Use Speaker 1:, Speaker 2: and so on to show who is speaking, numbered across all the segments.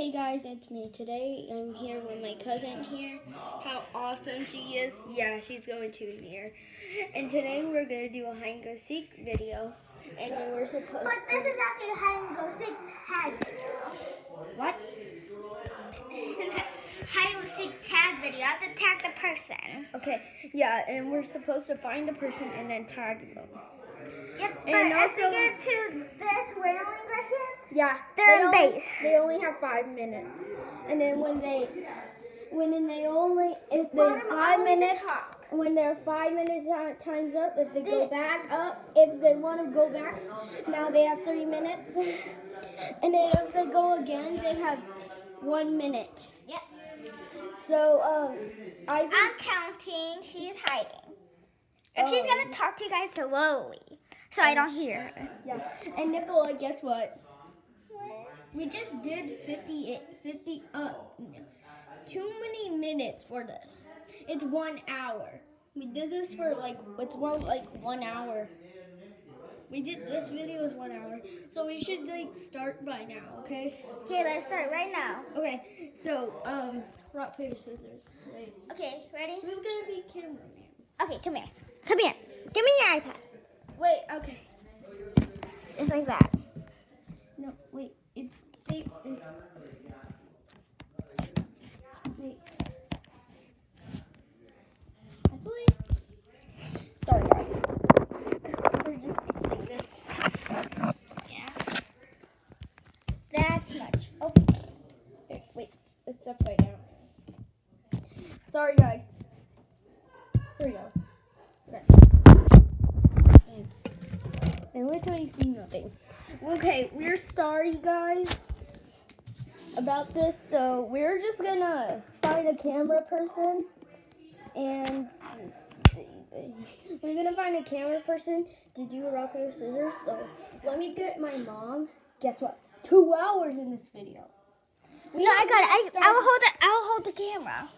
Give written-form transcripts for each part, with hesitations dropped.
Speaker 1: Hey guys, it's me. Today I'm here with my cousin here. How awesome she is. Yeah, she's going to here. And today we're going to do a hide and go seek video. And then we're supposed
Speaker 2: But this is actually a hide and go seek tag video.
Speaker 1: What?
Speaker 2: Hide and go seek tag video. I have to tag the person.
Speaker 1: Okay, yeah, and we're supposed to find the person and then tag them.
Speaker 2: Yep,
Speaker 1: And
Speaker 2: but
Speaker 1: also,
Speaker 2: if we get to this railing right here,
Speaker 1: yeah,
Speaker 2: they're in base.
Speaker 1: They only have 5 minutes. And then when their 5 minutes time's up, if they go back up, if they want to go back, now they have 3 minutes. And then if they go again, they have 1 minute.
Speaker 2: Yep.
Speaker 1: So, I'm
Speaker 2: counting. She's hiding. And she's going to talk to you guys slowly, so I don't hear her.
Speaker 1: Yeah. And Nicola, guess what? We just did too many minutes for this. It's 1 hour. We did this for it's more like 1 hour. This video is 1 hour. So we should start by now, okay?
Speaker 2: Okay, let's start right now.
Speaker 1: Okay, so, rock, paper, scissors. Wait.
Speaker 2: Okay, ready?
Speaker 1: Who's gonna be cameraman?
Speaker 2: Okay, come here. Come here. Give me your iPad.
Speaker 1: Wait, okay.
Speaker 2: It's like that.
Speaker 1: No, wait. It's fake. Wait. Actually, sorry guys. We're just fixing this.
Speaker 2: Yeah. That's much.
Speaker 1: Oh. Here, wait. It's upside down. Sorry guys. Here we go. Okay. I literally see nothing. Okay, we're sorry guys about this, so we're just gonna find a camera person and we're gonna find a camera person to do rock, paper, scissors. So let me get my mom. Guess what? 2 hours in this video.
Speaker 2: No, I got it. I'll hold the camera.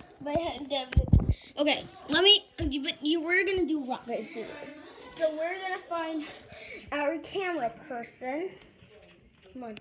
Speaker 1: Okay, but you were gonna do rock, paper, scissors. So we're gonna find our camera person. Come on.